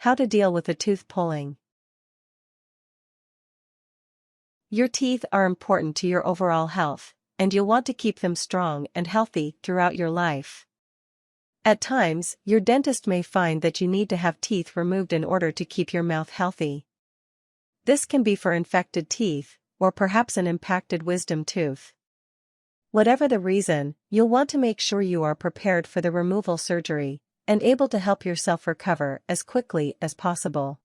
How to deal with the tooth pulling. Your teeth are important to your overall health, and you'll want to keep them strong and healthy throughout your life. At times, your dentist may find that you need to have teeth removed in order to keep your mouth healthy. This can be for infected teeth, or perhaps an impacted wisdom tooth. Whatever the reason, you'll want to make sure you are prepared for the removal surgery, and able to help yourself recover as quickly as possible.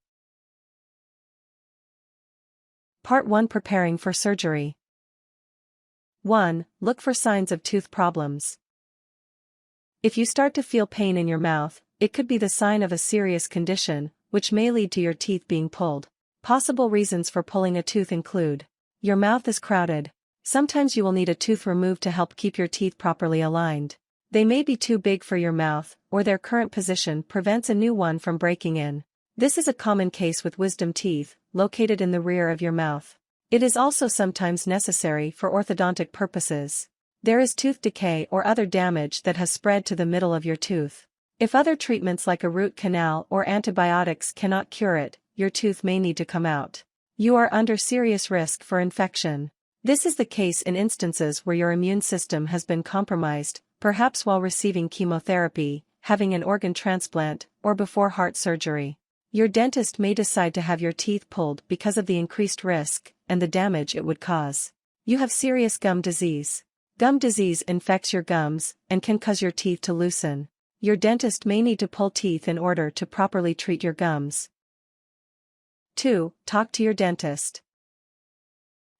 Part 1: Preparing for surgery. 1. Look for signs of tooth problems. If you start to feel pain in your mouth, it could be the sign of a serious condition, which may lead to your teeth being pulled. Possible reasons for pulling a tooth include: your mouth is crowded. Sometimes you will need a tooth removed to help keep your teeth properly aligned. They may be too big for your mouth, or their current position prevents a new one from breaking in. This is a common case with wisdom teeth, located in the rear of your mouth. It is also sometimes necessary for orthodontic purposes. There is tooth decay or other damage that has spread to the middle of your tooth. If other treatments like a root canal or antibiotics cannot cure it, your tooth may need to come out. You are under serious risk for infection. This is the case in instances where your immune system has been compromised, perhaps while receiving chemotherapy, having an organ transplant, or before heart surgery. Your dentist may decide to have your teeth pulled because of the increased risk and the damage it would cause. You have serious gum disease. Gum disease infects your gums and can cause your teeth to loosen. Your dentist may need to pull teeth in order to properly treat your gums. 2. Talk to your dentist.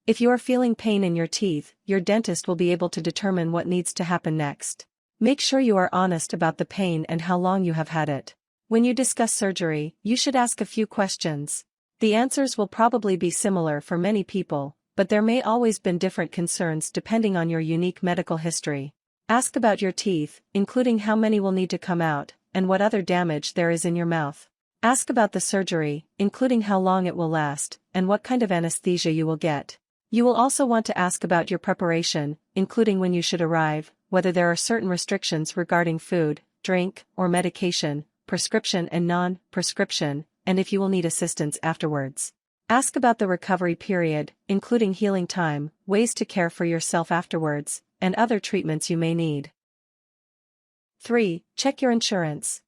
If you are feeling pain in your teeth, your dentist will be able to determine what needs to happen next. Make sure you are honest about the pain and how long you have had it. When you discuss surgery, you should ask a few questions. The answers will probably be similar for many people, but there may always be different concerns depending on your unique medical history. Ask about your teeth, including how many will need to come out, and what other damage there is in your mouth. Ask about the surgery, including how long it will last, and what kind of anesthesia you will get. You will also want to ask about your preparation, including when you should arrive, whether there are certain restrictions regarding food, drink, or medication, prescription and non-prescription, and if you will need assistance afterwards. Ask about the recovery period, including healing time, ways to care for yourself afterwards, and other treatments you may need. 3. Check your insurance.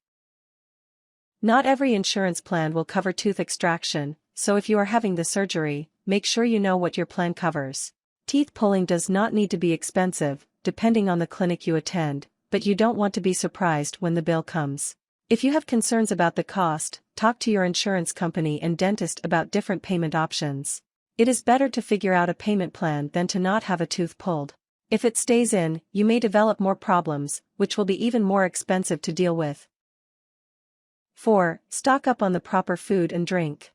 Not every insurance plan will cover tooth extraction, so if you are having the surgery, make sure you know what your plan covers. Teeth pulling does not need to be expensive, depending on the clinic you attend, but you don't want to be surprised when the bill comes. If you have concerns about the cost, talk to your insurance company and dentist about different payment options. It is better to figure out a payment plan than to not have a tooth pulled. If it stays in, you may develop more problems, which will be even more expensive to deal with. 4. Stock up on the proper food and drink.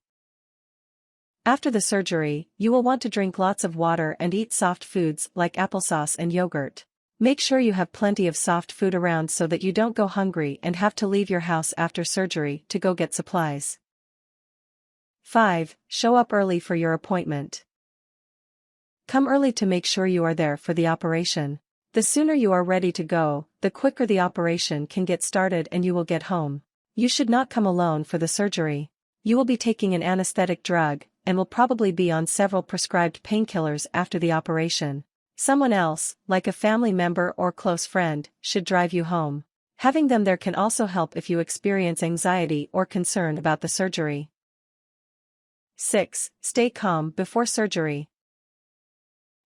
After the surgery, you will want to drink lots of water and eat soft foods like applesauce and yogurt. Make sure you have plenty of soft food around so that you don't go hungry and have to leave your house after surgery to go get supplies. 5. Show up early for your appointment. Come early to make sure you are there for the operation. The sooner you are ready to go, the quicker the operation can get started and you will get home. You should not come alone for the surgery. You will be taking an anesthetic drug, and will probably be on several prescribed painkillers after the operation. Someone else, like a family member or close friend, should drive you home. Having them there can also help if you experience anxiety or concern about the surgery. 6. Stay calm before surgery.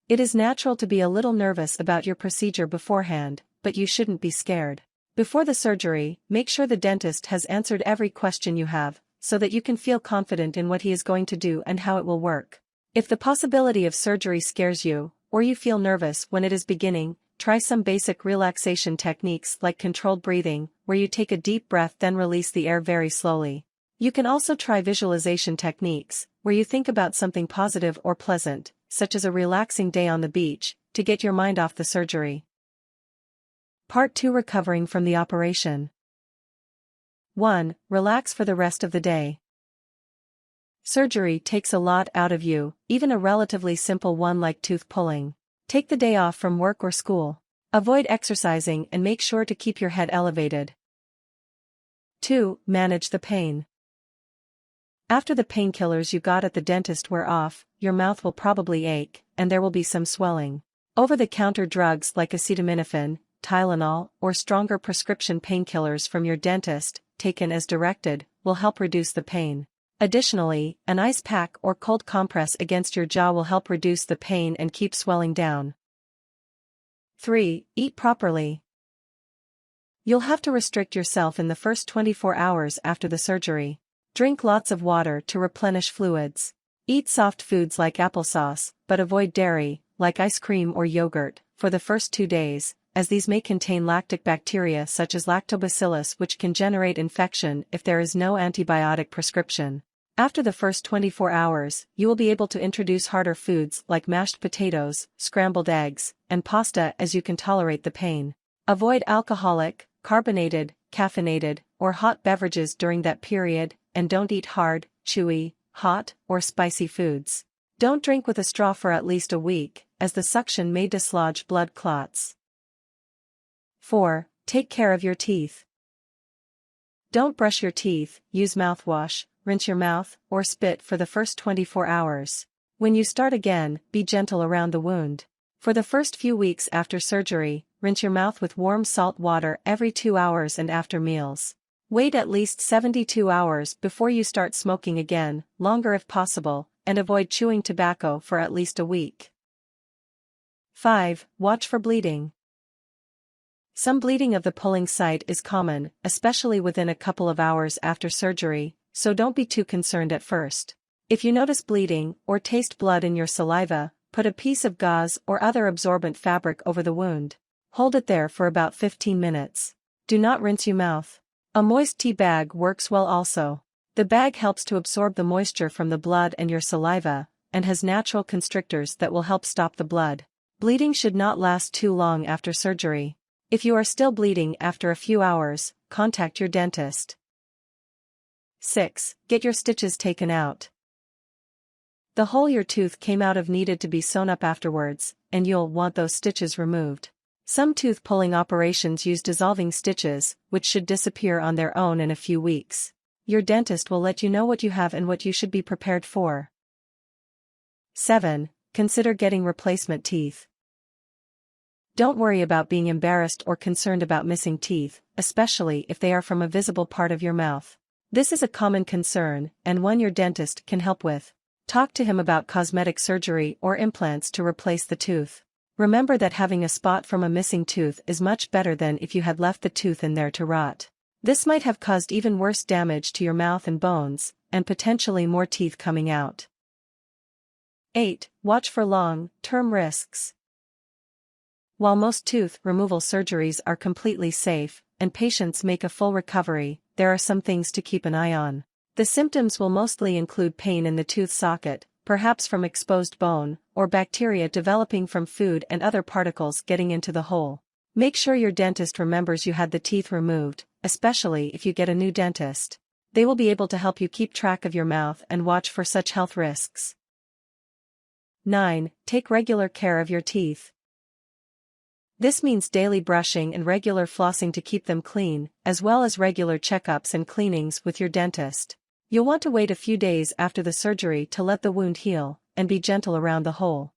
It is natural to be a little nervous about your procedure beforehand, but you shouldn't be scared. Before the surgery, make sure the dentist has answered every question you have, so that you can feel confident in what he is going to do and how it will work. If the possibility of surgery scares you, or you feel nervous when it is beginning, try some basic relaxation techniques like controlled breathing, where you take a deep breath then release the air very slowly. You can also try visualization techniques, where you think about something positive or pleasant, such as a relaxing day on the beach, to get your mind off the surgery. Part 2: Recovering from the operation. 1. Relax for the rest of the day. Surgery takes a lot out of you, even a relatively simple one like tooth pulling. Take the day off from work or school. Avoid exercising and make sure to keep your head elevated. 2. Manage the pain. After the painkillers you got at the dentist wear off, your mouth will probably ache, and there will be some swelling. Over-the-counter drugs like acetaminophen, Tylenol, or stronger prescription painkillers from your dentist, taken as directed, will help reduce the pain. Additionally, an ice pack or cold compress against your jaw will help reduce the pain and keep swelling down. 3. Eat properly. You'll have to restrict yourself in the first 24 hours after the surgery. Drink lots of water to replenish fluids. Eat soft foods like applesauce, but avoid dairy, like ice cream or yogurt, for the first 2 days, as these may contain lactic bacteria such as lactobacillus which can generate infection if there is no antibiotic prescription. After the first 24 hours, you will be able to introduce harder foods like mashed potatoes, scrambled eggs, and pasta as you can tolerate the pain. Avoid alcoholic, carbonated, caffeinated, or hot beverages during that period, and don't eat hard, chewy, hot, or spicy foods. Don't drink with a straw for at least a week, as the suction may dislodge blood clots. 4. Take care of your teeth. Don't brush your teeth, use mouthwash, rinse your mouth, or spit for the first 24 hours. When you start again, be gentle around the wound. For the first few weeks after surgery, rinse your mouth with warm salt water every 2 hours and after meals. Wait at least 72 hours before you start smoking again, longer if possible, and avoid chewing tobacco for at least a week. 5. Watch for bleeding. Some bleeding of the pulling site is common, especially within a couple of hours after surgery, so don't be too concerned at first. If you notice bleeding or taste blood in your saliva, put a piece of gauze or other absorbent fabric over the wound. Hold it there for about 15 minutes. Do not rinse your mouth. A moist tea bag works well also. The bag helps to absorb the moisture from the blood and your saliva, and has natural constrictors that will help stop the blood. Bleeding should not last too long after surgery. If you are still bleeding after a few hours, contact your dentist. 6. Get your stitches taken out. The hole your tooth came out of needed to be sewn up afterwards, and you'll want those stitches removed. Some tooth pulling operations use dissolving stitches, which should disappear on their own in a few weeks. Your dentist will let you know what you have and what you should be prepared for. 7. Consider getting replacement teeth. Don't worry about being embarrassed or concerned about missing teeth, especially if they are from a visible part of your mouth. This is a common concern, and one your dentist can help with. Talk to him about cosmetic surgery or implants to replace the tooth. Remember that having a spot from a missing tooth is much better than if you had left the tooth in there to rot. This might have caused even worse damage to your mouth and bones, and potentially more teeth coming out. 8. Watch for long-term risks. While most tooth removal surgeries are completely safe, and patients make a full recovery, there are some things to keep an eye on. The symptoms will mostly include pain in the tooth socket, perhaps from exposed bone, or bacteria developing from food and other particles getting into the hole. Make sure your dentist remembers you had the teeth removed, especially if you get a new dentist. They will be able to help you keep track of your mouth and watch for such health risks. 9. Take regular care of your teeth. This means daily brushing and regular flossing to keep them clean, as well as regular checkups and cleanings with your dentist. You'll want to wait a few days after the surgery to let the wound heal, and be gentle around the hole.